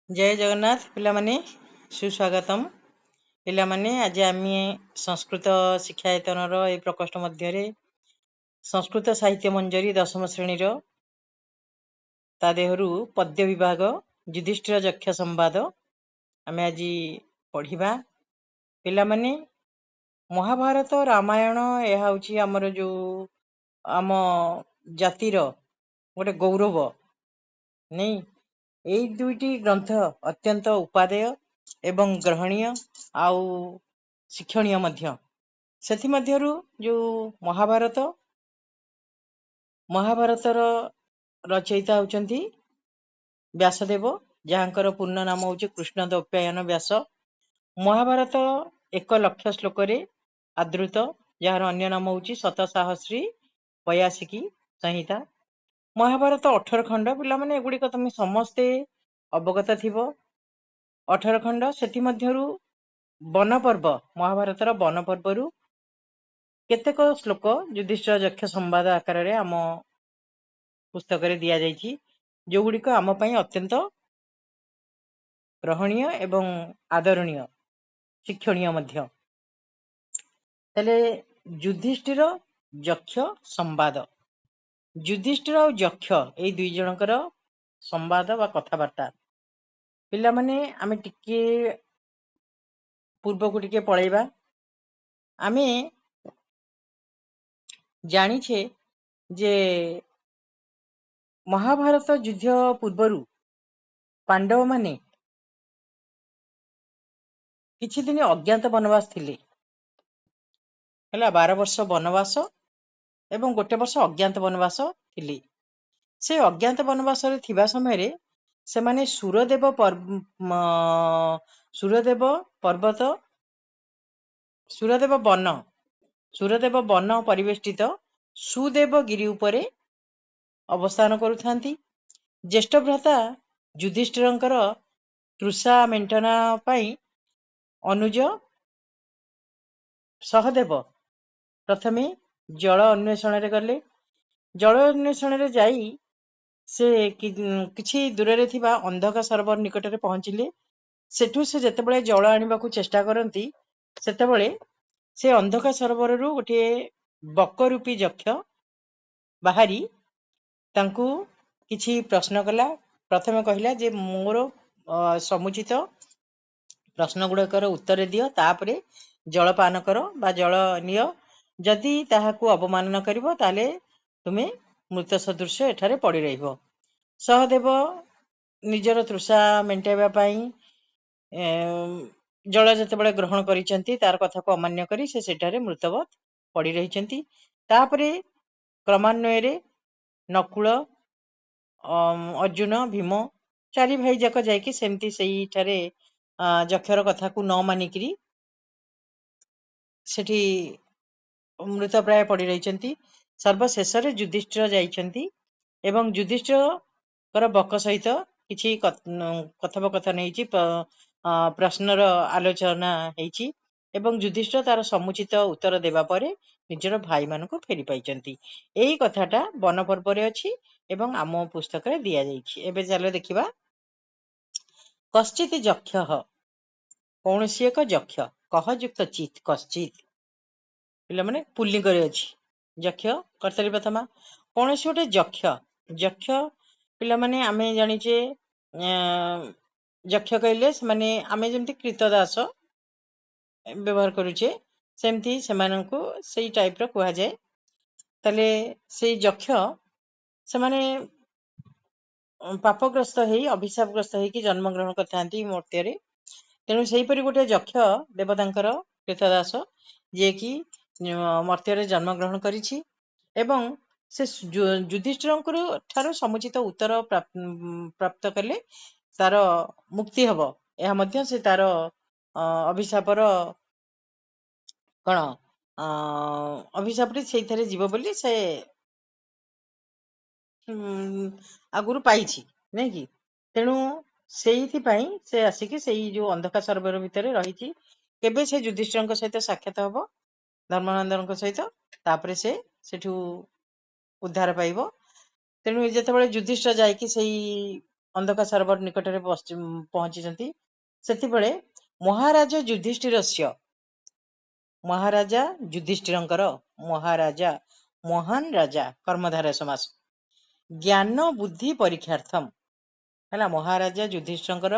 जय जगन्नाथ पिलामाने सुस्वागतम पिलामाने आज आम संस्कृत शिक्षायतन प्रकोष्ठ मध्य संस्कृत साहित्य मंजरी दशम श्रेणी ता देहरु पद्य विभाग युधिष्ठिर यक्ष संवाद आम आज पढ़ा पिलामाने महाभारत रामायण यह हूँ आमर जो आम जातिर गोटे गौरव नहीं यही दुईटी ग्रंथ अत्यंत उपादेय एवं ग्रहणीय आउ शिक्षणीय मध्य सेथि मध्यरु जो महाभारत महाभारतर रचयिता होचंती व्यासदेव जहाँकर पूर्ण नाम होची कृष्ण द्वैपायन व्यास। महाभारत 1,00,000 श्लोक रे आदृत जार अन्य नाम होची शतसाहस्री पयासिकी संहिता। महाभारत 18 खंड पिला माने एगुड़ी को तुम समस्ते अवगत थिबो 18 खंड सेथि मध्यरु वन पर्व महाभारतर वन पर्वरु केतेक श्लोक युधिष्ठिर यक्ष संवाद आकार रे आम पुस्तक रे दिया जायछि जो गुडी को आम पई अत्यंत ग्रहणीय एवं आदरणीय शिक्षणीय मध्य। तले युधिष्ठिर यक्ष संवाद युधिष्ठिर और यक्ष ए दुई जनकर संवाद बा कथाबार्ता पिला माने आमे टिके पूर्व को टिके पळैबा। आमे जानिछे जे महाभारत युद्ध पूर्वरु पांडव माने किछि दिन अज्ञात वनवास थिले हला 12 वर्ष वनवास एवं गोटे वर्ष अज्ञात वनवास थिले। से अज्ञात वनवास रे थिबा समय रे से माने सूरदेव पर्वत सूरदेव वन परिवेष्टित सुदेव गिरी उपरे अवस्थान करुथांती। ज्येष्ठ भ्राता युधिष्ठिरंकर तृषा मेंटना पाई अनुज सहदेव प्रथमे जल अन्वेषण रे गले। जल अन्वेषण रे जाई से किछि दूर रे थिबा अंधका सरोवर निकट रे पहुंचिले। सेठु से जेतेबेले जल आनिबा को चेष्टा करंती सेतेबेले से अंधका सरोवर रु गोटे बकरूपी यक्ष बाहरी तांकु किछि प्रश्न कला। प्रथमे कहिला जे मोर समुचित प्रश्न गुड़कर उत्तर दियो तापरे जलपान करो बा जल नियो जदि ताहाकु अवमानना करिवो ताले तुमे मृत सदृश एठारे पड़ी रहिबो। सहदेव निजर तृषा मेंटेबा पाई जल जेतेबेले ग्रहण करिसेंती तार कथा को अमान्य करी से सेठारे मृतवत पड़ी रहिसेंती। तापरे क्रमान्वय रे नकुल अर्जुन भीम चारि भाई जाक जायकी सेमती सेही ठारे यक्षर कथा को न मानिकरी सेठी मृत प्राय पड़ी रहिसेंती। सर्वशेष रे युधिष्ठिर जाइछंती एवं युधिष्ठिर बक सहित किछि कथोपकथन हेछि प्रश्नर आलोचना हेछि एवं युधिष्ठिर तार समुचित उत्तर देबा परे निजर भाई मानको फेरी पाइछंती। एही कथाटा वन पर्व रे अछि एवं आम पुस्तक रे दिया जाइछि। एबे चलो देखिबा कश्चित यक्षः कौनसी एक यक्ष कह युक्त चित कश्चित पिला माने पुल्लिंग करे अछि यक्ष कर्तरी प्रथमा कौनसी गोटे यक्ष यक्ष पिला माने आमे जानिचे यक्ष कहले से माने आमे जेमति कृतदास व्यवहार करूचे सेमती सेमानंकु सेही टाइप रो कुहा जाय। तले सेही यक्ष से माने पापग्रस्त हेई अभिशापग्रस्त हेई कि जन्म ग्रहण करथांती मूर्ति रे। तेणु सेही परि गोटे यक्ष देवतांकर कृतदास जे कि मर्त्य रे जन्म ग्रहण करिछि एवं से युधिष्ठिरंकर ठारो समुचित उत्तर प्राप्त कले तार मुक्ति हबो। एहा मध्य से तार अभिशापर कण अभिशापटी सेइथरे जीव बोली से आगुरु पाइछि नै कि तेणु सेइथि पई से आसिकी सेई जो अंधका सरोवर भितरे रहिछि केबे से युधिष्ठिरंक सहित साक्षात हबो धर्मानंदनक सहित तापरे से सेठु उद्धार पाइबो। तेणु जेतेबेले युधिष्ठिर जायकी सेई ଅନ୍ଧକା ସରୋବର ନିକଟରେ ପହଞ୍ଚିଛନ୍ତି। ସେତେବେଳେ ମହାରାଜ ଯୁଧିଷ୍ଠିରସ୍ୟ, ମହାରାଜା ଯୁଧିଷ୍ଠିରଙ୍କର, ମହାରାଜା ମହାନ ରାଜା କର୍ମଧାରୟ ସମାସ, ଜ୍ଞାନ ବୁଦ୍ଧି ପରୀକ୍ଷାର୍ଥମ ହେଲା, ମହାରାଜା ଯୁଧିଷ୍ଠିରଙ୍କର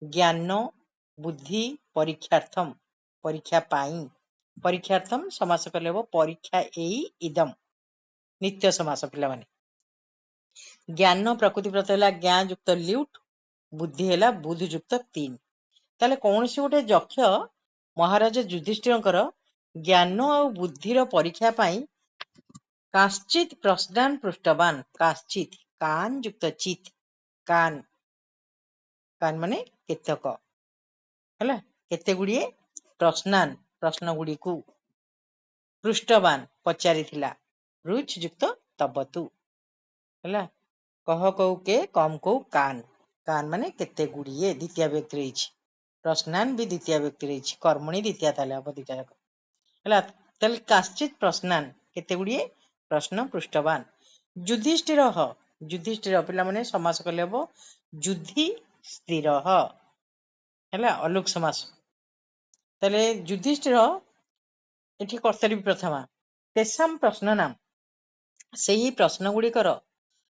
ଜ୍ଞାନ ବୁଦ୍ଧି ପରୀକ୍ଷାର୍ଥମ, ପରୀକ୍ଷା ପାଇଁ, ପରୀକ୍ଷାର୍ଥମ ସମାସ କଲେ ହବ ପରୀକ୍ଷା ଏଇ ଇଦମ, ନିତ୍ୟ ସମାସ ପିଲାମାନେ। ଜ୍ଞାନ ପ୍ରକୃତିବ୍ରତ ହେଲା ଜ୍ଞା ଯୁକ୍ତ ଲ୍ୟୁଟ, ବୁଦ୍ଧି ହେଲା ବୁଧ ଯୁକ୍ତ 3। ତାହେଲେ କୌଣସି ଗୋଟେ ଯକ୍ଷ ମହାରାଜା ଯୁଧିଷ୍ଠିରଙ୍କର ଜ୍ଞାନ ଆଉ ବୁଦ୍ଧିର ପରୀକ୍ଷା ପାଇଁ କାଶ୍ଚିତ୍ ପ୍ରଶ୍ନାନ ପୃଷ୍ଟବାନ, କାଶ୍ଚିତ୍ କାନ ଯୁକ୍ତ ଚିତ୍, କାନ, କାନ ମାନେ କେତେକ ହେଲା, କେତେ ଗୁଡିଏ ପ୍ରଶ୍ନାନ, ପ୍ରଶ୍ନ ଗୁଡିକୁ, ପୃଷ୍ଟବାନ ପଚାରିଥିଲା, ରୁଚ ଯୁକ୍ତ ତବତୁ ହେଲା, କହ କହୁ କେ କମ କହୁ କାନ, କାନ ମାନେ କେତେ ଗୁଡିଏ, ଦ୍ୱିତୀୟ ବ୍ୟକ୍ତି ରହିଛି, ପ୍ରଶ୍ନାନ ବି ଦ୍ୱିତୀୟ ବ୍ୟକ୍ତି ରହିଛି, କର୍ମଣି ଦ୍ୱିତୀୟ ତାହେଲେ ହବ ଦିଟା ଯାକ ହେଲା। ତାହେଲେ କାଶ୍ଚିତ୍ ପ୍ରଶ୍ନାନ କେତେ ଗୁଡିଏ ପ୍ରଶ୍ନ ପୃଷ୍ଟବାନ। ଯୁଧିଷ୍ଠିର, ଯୁଧିଷ୍ଠିର ପିଲାମାନେ ସମାସ କଲେ ହବ ଯୁଧି ସ୍ଥିର ହେଲା, ଅଲୋକ ସମାସ। ତାହେଲେ ଯୁଧିଷ୍ଠିର ଏଠି କର୍ତ୍ତରୀ ପ୍ରଥମା, ତେସାମ ପ୍ରଶ୍ନ ନାମ, ସେହି ପ୍ରଶ୍ନ ଗୁଡିକର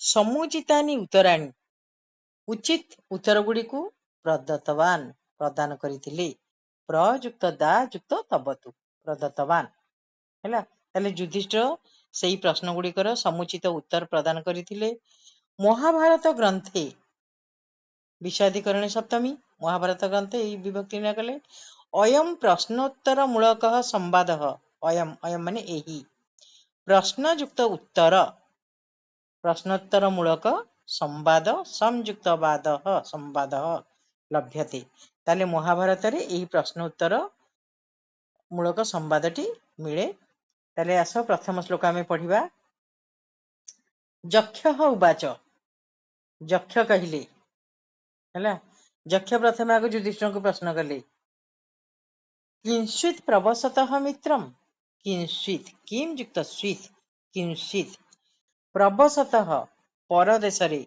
ସମୁଚିତାନି ଉତ୍ତରାଣୀ, ଉଚିତ ଉତ୍ତର ଗୁଡିକୁ ପ୍ରଦତ୍ତବାନ ପ୍ରଦାନ କରିଥିଲେ, ପ୍ରଯୁକ୍ତ ଦା ଯୁକ୍ତ ତବତୁ, ପ୍ରଦତ୍ତବାନ ହେଲା। ତାହେଲେ ଯୁଧିଷ୍ଠିର ସେଇ ପ୍ରଶ୍ନ ଗୁଡିକର ସମୁଚିତ ଉତ୍ତର ପ୍ରଦାନ କରିଥିଲେ। ମହାଭାରତ ଗ୍ରନ୍ଥେ, ବିଷାଦୀକରଣ ସପ୍ତମୀ, ମହାଭାରତ ଗ୍ରନ୍ଥେ ଏଇ ବିଭକ୍ତି ନିଆ କଲେ, ଅୟମ ପ୍ରଶ୍ନୋତ୍ତର ମୂଳକ ସମ୍ବାଦ, ଅୟମ, ଅୟମ ମାନେ ଏହି, ପ୍ରଶ୍ନ ଯୁକ୍ତ ଉତ୍ତର, ପ୍ରଶ୍ନୋତ୍ତର ମୂଳକ ସମ୍ବାଦ, ସଂଯୁକ୍ତ ବାଦ ସମ୍ବାଦ ଲଭ୍ୟତେ। ତାହେଲେ ମହାଭାରତରେ ଏହି ପ୍ରଶ୍ନ ଉତ୍ତର ମୂଳକ ସମ୍ବାଦଟି ମିଳେ। ତାହେଲେ ଆସ ପ୍ରଥମ ଶ୍ଲୋକ ଆମେ ପଢିବା। ଯକ୍ଷ ଉବାଚ, ଯକ୍ଷ କହିଲେ ହେଲା, ଯକ୍ଷ ପ୍ରଥମେ ଆଗ ଯୁଧିଷ୍ଠିରଙ୍କୁ ପ୍ରଶ୍ନ କଲେ, କିଂସ୍ୱିତ୍ ପ୍ରବସତଃ ମିତ୍ରମ୍, କିଂସ୍ୱିତ୍, କିମ୍ ଯୁକ୍ତ ସ୍ୱିତ୍, କିଂସ୍ୱିତ୍ ପ୍ରବସତଃ ପରଦେଶରେ,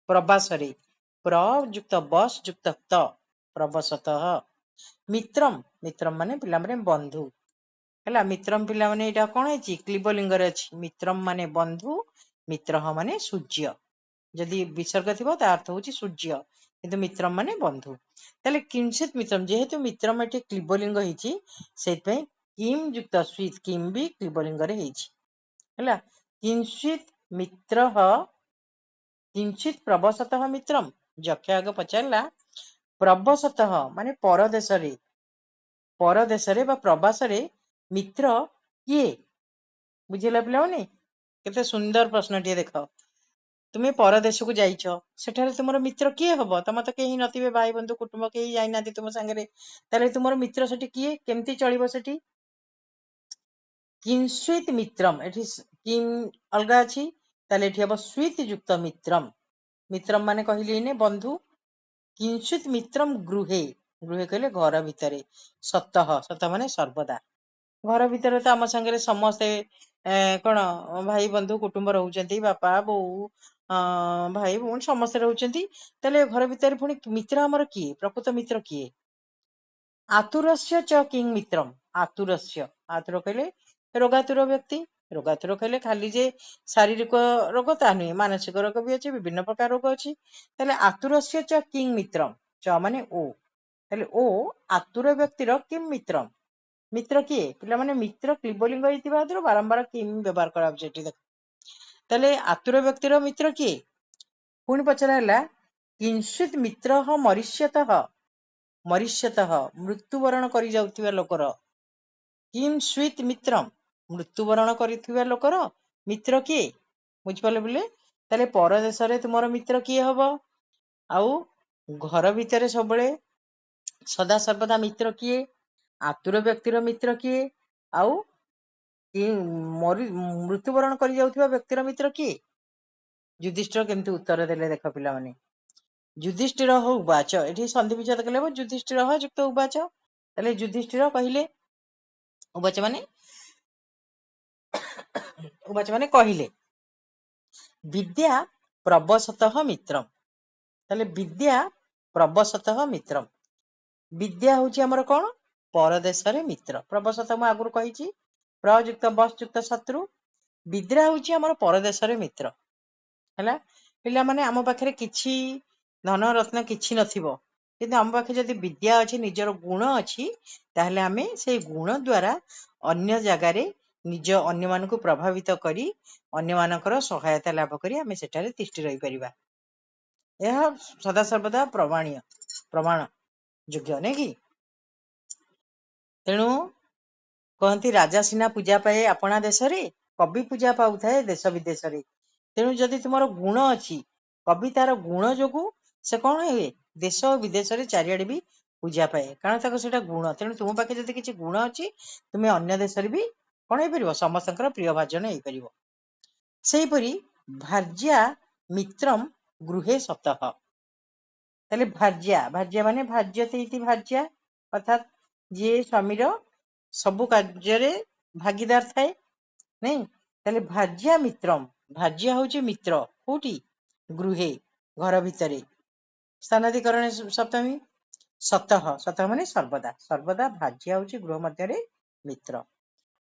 ପ୍ରବାସରେ, ପ୍ର ଯୁକ୍ତ ବସ୍ ଯୁକ୍ତ ତ, ପ୍ରବସତଃ, ମିତ୍ରମ୍, ମିତ୍ରମ୍ ମାନେ ପିଲାମାନେ ବନ୍ଧୁ ହେଲା, ମିତ୍ରମ୍ ପିଲାମାନେ ଏଇଟା କଣ ହେଇଛି କ୍ଲିବଲିଙ୍ଗରେ ଅଛି, ମିତ୍ରମ୍ ମାନେ ବନ୍ଧୁ, ମିତ୍ରଃ ମାନେ ସୂର୍ଯ୍ୟ, ଯଦି ବିସର୍ଗ ଥିବ ତା ଅର୍ଥ ହଉଛି ସୂର୍ଯ୍ୟ, କିନ୍ତୁ ମିତ୍ରମ୍ ମାନେ ବନ୍ଧୁ। ତାହେଲେ କିଂଚିତ୍ ମିତ୍ରମ୍, ଯେହେତୁ ମିତ୍ରମ୍ ଏଠି କ୍ଲିବଲିଙ୍ଗ ହେଇଛି ସେଇଥିପାଇଁ କିମ୍ ଯୁକ୍ତ ସ୍ୱିତ୍, କିମ୍ ବି କ୍ଲିବଲିଙ୍ଗରେ ହେଇଛି ହେଲା। କିଂଚିତ୍ ମିତ୍ରଃ, କିଂଚିତ୍ ପ୍ରବସତଃ ମିତ୍ରମ୍, ଯକ୍ଷ ଆଗ ପଚାରିଲା ପ୍ରବସତଃ ମାନେ ପରଦେଶରେ, ପରଦେଶରେ ବା ପ୍ରବାସରେ ମିତ୍ର କିଏ, ବୁଝିଲା ପିଲାମାନେ? କେତେ ସୁନ୍ଦର ପ୍ରଶ୍ନଟିଏ ଦେଖ, ତୁମେ ପରଦେଶକୁ ଯାଇଛ, ସେଠାରେ ତୁମର ମିତ୍ର କିଏ ହବ? ତମର ତ କେହି ନଥିବେ, ଭାଇ ବନ୍ଧୁ କୁଟୁମ୍ବ କେହି ଯାଇନାହାନ୍ତି ତୁମ ସାଙ୍ଗରେ, ତାହେଲେ ତୁମର ମିତ୍ର ସେଠି କିଏ, କେମିତି ଚଳିବ ସେଠି? କିଂସ୍ୱିତ୍ ମିତ୍ରମ୍, ଏଠି କିମ୍ ଅଲଗା ଅଛି, ତାହେଲେ ଏଠି ହବ ସ୍ୱିତ୍ ଯୁକ୍ତ ମିତ୍ରମ୍, ମିତ୍ରମ୍ ମାନେ କହିଲି ଏଇନେ ବନ୍ଧୁ। କିଂସ୍ୱିତ୍ ମିତ୍ରମ୍ ଗୃହେ, ଗୃହେ କହିଲେ ଘର ଭିତରେ, ସତଃ, ସତଃ ମାନେ ସର୍ବଦା, ଘର ଭିତରେ ତ ଆମ ସାଙ୍ଗରେ ସମସ୍ତେ କଣ ଭାଇ ବନ୍ଧୁ କୁଟୁମ୍ବ ରହୁଛନ୍ତି, ବାପା ବୋଉ ଭାଇ ଭଉଣୀ ସମସ୍ତେ ରହୁଛନ୍ତି, ତାହେଲେ ଘର ଭିତରେ ପୁଣି ମିତ୍ର ଆମର କିଏ, ପ୍ରକୃତ ମିତ୍ର କିଏ? ଆତୁରସ୍ୟ ଚ କିଂ ମିତ୍ରମ୍, ଆତୁରସ୍ୟ, ଆତୁର କହିଲେ ରୋଗାତୁର ବ୍ୟକ୍ତି, ରୋଗାତୁର କହିଲେ ଖାଲି ଯେ ଶାରୀରିକ ରୋଗ ତା ନୁହେଁ, ମାନସିକ ରୋଗ ବି ଅଛି, ବିଭିନ୍ନ ପ୍ରକାର ରୋଗ ଅଛି। ତାହେଲେ ଆତୁରସ୍ୟ ଚ କିଂ ମିତ୍ରମ୍, ଚ ମାନେ ଓ, ତାହେଲେ ଓ ଆତୁର ବ୍ୟକ୍ତିର କିମ୍ ମିତ୍ରମ୍, ମିତ୍ର କିଏ ପିଲାମାନେ? ମିତ୍ର କ୍ଲିବଲିଙ୍ଗ ହେଇଥିବା ହେତୁରୁ ବାରମ୍ବାର କିମ୍ ବ୍ୟବହାର କରାଯାଉଛି ଏଠି ଦେଖ। ତାହେଲେ ଆତୁର ବ୍ୟକ୍ତିର ମିତ୍ର କିଏ? ପୁଣି ପଚରା ହେଲା କିଂସ୍ୱିତ୍ ମିତ୍ରଃ ମରିଷ୍ୟତଃ, ମରିଷ୍ୟତଃ ମୃତ୍ୟୁବରଣ କରି ଯାଉଥିବା ଲୋକର, କିମ୍ ସ୍ୱିତ୍ ମିତ୍ରମ୍ ମୃତ୍ୟୁବରଣ କରିଥିବା ଲୋକର ମିତ୍ର କିଏ, ବୁଝିପାରିଲେ ବୋଲେ? ତାହେଲେ ପରଦେଶରେ ତୁମର ମିତ୍ର କିଏ ହବ, ଆଉ ଘର ଭିତରେ ସବୁବେଳେ ସଦା ସର୍ବଦା ମିତ୍ର କିଏ, ଆତୁର ବ୍ୟକ୍ତିର ମିତ୍ର କିଏ, ଆଉ ମୃତ୍ୟୁବରଣ କରି ଯାଉଥିବା ବ୍ୟକ୍ତିର ମିତ୍ର କିଏ? ଯୁଧିଷ୍ଠିର କେମିତି ଉତ୍ତର ଦେଲେ ଦେଖ ପିଲାମାନେ। ଯୁଧିଷ୍ଠିର ଉବାଚ, ଏଠି ସନ୍ଧି ବିଚ୍ଛେଦ କଲେ ହବ ଯୁଧିଷ୍ଠିର ଯୁକ୍ତ ଉବାଚ, ତାହେଲେ ଯୁଧିଷ୍ଠିର କହିଲେ, ଉବାଚ ମାନେ ଉବାଚ ମାନେ କହିଲେ, ବିଦ୍ୟା ପ୍ରବସତଃ ମିତ୍ରମ୍, ତାହେଲେ ବିଦ୍ୟା ପ୍ରବସତଃ ମିତ୍ରମ୍। ବିଦ୍ୟା ହଉଛି ଆମର କଣ? ପରଦେଶରେ ମିତ୍ର। ପ୍ରବସତ ମୁଁ ଆଗରୁ କହିଛି, ପ୍ରଯୁକ୍ତ ବସ୍ ଯୁକ୍ତ ଶତ୍ରୁ। ବିଦ୍ୟା ହଉଛି ଆମର ପରଦେଶରେ ମିତ୍ର। ହେଲା, ପିଲାମାନେ ଆମ ପାଖରେ କିଛି ଧନ ରତ୍ନ କିଛି ନଥିବ, କିନ୍ତୁ ଆମ ପାଖରେ ଯଦି ବିଦ୍ୟା ଅଛି, ନିଜର ଗୁଣ ଅଛି, ତାହେଲେ ଆମେ ସେଇ ଗୁଣ ଦ୍ୱାରା ଅନ୍ୟ ଜାଗାରେ ଅନ୍ୟମାନଙ୍କୁ ପ୍ରଭାବିତ କରି ଅନ୍ୟମାନଙ୍କର ସହାୟତା ଲାଭ କରି ଆମେ ସେଠାରେ ତିଷ୍ଠି ରହିପାରିବା। ଏହା ସଦାସର୍ବଦା ପ୍ରମାଣ ଯୋଗ୍ୟ, ନାଇଁ କି? ତେଣୁ କହନ୍ତି, ରାଜା ସିନା ପୂଜା ପାଏ ଆପଣା ଦେଶରେ, କବି ପୂଜା ପାଉଥାଏ ଦେଶ ବିଦେଶରେ। ତେଣୁ ଯଦି ତୁମର ଗୁଣ ଅଛି, କବି ତାର ଗୁଣ ଯୋଗୁ ସେ କଣ ହୁଏ? ଦେଶ ଓ ବିଦେଶରେ ଚାରିଆଡେ ବି ପୂଜା ପାଏ, କାରଣ ତାକୁ ସେଇଟା ଗୁଣ। ତେଣୁ ତୁମ ପାଖରେ ଯଦି କିଛି ଗୁଣ ଅଛି, ତୁମେ ଅନ୍ୟ ଦେଶରେ ବି କଣ ହେଇପାରିବ? ସମସ୍ତଙ୍କର ପ୍ରିୟ ଭାଜନ ହେଇପାରିବ। ସେହିପରି ଭାର୍ଯ୍ୟା ମିତ୍ରମ୍ ଗୃହେ ସତଃ। ତାହେଲେ ଭାର୍ଯ୍ୟା ମାନେ ଭାର୍ଯ୍ୟତେ ଇତି ଭାର୍ଯ୍ୟା, ଅର୍ଥାତ୍ ଯିଏ ସ୍ୱାମୀର ସବୁ କାର୍ଯ୍ୟରେ ଭାଗିଦାର ଥାଏ, ନାଇଁ? ତାହେଲେ ଭାର୍ଯ୍ୟା ମିତ୍ରମ୍, ଭାର୍ଯ୍ୟା ହଉଛି ମିତ୍ର। କୋଉଠି? ଗୃହେ, ଘର ଭିତରେ। ସ୍ଥାନାଧିକରଣ ସପ୍ତମୀ। ସତଃ ମାନେ ସର୍ବଦା। ସର୍ବଦା ଭାର୍ଯ୍ୟା ହଉଛି ଗୃହ ମଧ୍ୟରେ ମିତ୍ର।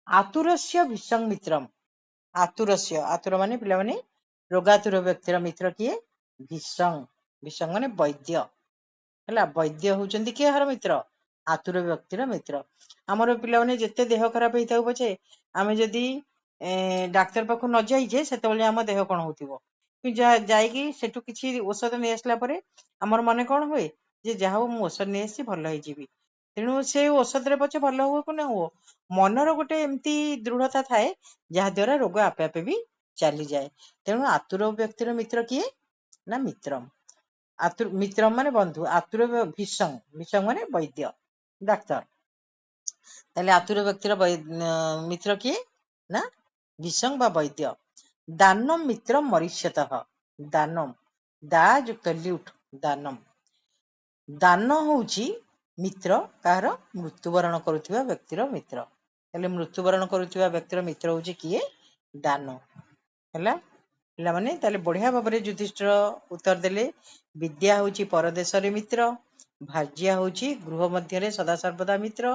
ଆତୁରସ୍ୟ ଭୀଷଂ ମିତ୍ରମ୍। ଆତୁର ମାନେ ପିଲାମାନେ ରୋଗାତୁର ବ୍ୟକ୍ତିର ମିତ୍ର କିଏ? ଭୀଷଂ ମାନେ ବୈଦ୍ୟ। ହେଲା, ବୈଦ୍ୟ ହଉଛନ୍ତି କିଏ? ଏହାର ମିତ୍ର? ଆତୁର ବ୍ୟକ୍ତିର ମିତ୍ର। ଆମର ପିଲାମାନେ ଯେତେ ଦେହ ଖରାପ ହେଇଥାଉ ପଛେ, ଆମେ ଯଦି ଡାକ୍ତର ପାଖକୁ ନ ଯାଇଛେ, ସେତେବେଳେ ଆମ ଦେହ କଣ ହଉଥିବ, ଯାଇକି ସେଠୁ କିଛି ଔଷଧ ନେଇ ଆସିଲା ପରେ ଆମର ମନେ କଣ ହୁଏ? ଯେ ଯାହା ହଉ ମୁଁ ଔଷଧ ନେଇ ଆସିଛି, ଭଲ ହେଇଯିବି। ତେଣୁ ସେ ଔଷଧରେ ପଛେ ଭଲ ହୁଅ କି ନ ହୁଅ, ମନର ଗୋଟେ ଏମିତି ଦୃଢତା ଥାଏ, ଯାହା ଦ୍ୱାରା ରୋଗ ଆପେ ଆପେ ବି ଚାଲିଯାଏ। ତେଣୁ ଆତୁର ବ୍ୟକ୍ତିର ମିତ୍ର କିଏ? ନା ମିତ୍ରମ୍। ମିତ୍ରମ୍ ମାନେ ବନ୍ଧୁ। ଆତୁର ଭୀଷଂ ମାନେ ବୈଦ୍ୟ, ଡାକ୍ତର। ତାହେଲେ ଆତୁର ବ୍ୟକ୍ତିର ମିତ୍ର କିଏ? ନା ଭୀଷଂ ବା ବୈଦ୍ୟ। ଦାନମ୍ ମିତ୍ରମ୍ ମରିଷ୍ୟତଃ। ଦାନମ୍, ଦା ଯୁକ୍ତ ଲ୍ୟୁଟ୍, ଦାନମ୍। ଦାନ ହଉଛି ମିତ୍ର, କାହାର? ମୃତ୍ୟୁବରଣ କରୁଥିବା ବ୍ୟକ୍ତିର ମିତ୍ର। ତାହେଲେ ମୃତ୍ୟୁବରଣ କରୁଥିବା ବ୍ୟକ୍ତିର ମିତ୍ର ହଉଛି କିଏ? ଦାନ। ହେଲା ପିଲାମାନେ, ତାହେଲେ ବଢିଆ ଭାବରେ ଯୁଧିଷ୍ଠିର ଉତ୍ତର ଦେଲେ। ବିଦ୍ୟା ହଉଛି ପରଦେଶରେ ମିତ୍ର, ଭାର୍ଯ୍ୟା ହଉଛି ଗୃହ ମଧ୍ୟରେ ସଦାସର୍ବଦା ମିତ୍ର,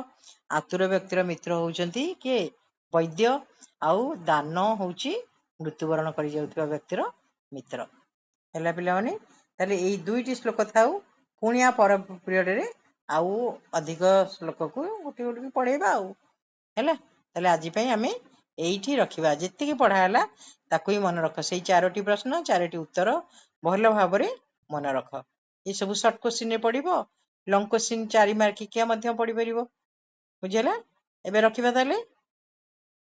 ଆତୁର ବ୍ୟକ୍ତିର ମିତ୍ର ହଉଛନ୍ତି କିଏ? ବୈଦ୍ୟ, ଆଉ ଦାନ ହଉଛି ମୃତ୍ୟୁବରଣ କରି ଯାଉଥିବା ବ୍ୟକ୍ତିର ମିତ୍ର। ହେଲା ପିଲାମାନେ, ତାହେଲେ ଏଇ ଦୁଇଟି ଶ୍ଲୋକ ଥାଉ, ପୁଣି ଆ ପର ପିରିୟଡରେ ଆଉ ଅଧିକ ଶ୍ଲୋକକୁ ଗୋଟେ ଗୋଟେ ପଢେଇବା ଆଉ। ହେଲା, ତାହେଲେ ଆଜି ପାଇଁ ଆମେ ଏଇଠି ରଖିବା। ଯେତିକି ପଢା ହେଲା ତାକୁ ହିଁ ମନେ ରଖ। ସେଇ 4ଟି ପ୍ରଶ୍ନ, 4ଟି ଉତ୍ତର ଭଲ ଭାବରେ ମନେ ରଖ। ଏ ସବୁ ସର୍ଟ କୋଶ୍ଚିନ୍ ରେ ପଡିବ, ଲଙ୍ଗ କୋଶ୍ଚିନ୍ 4 ମାର୍କିକିଆ ମଧ୍ୟ ପଡିପାରିବ। ବୁଝିହେଲା? ଏବେ ରଖିବା ତାହେଲେ।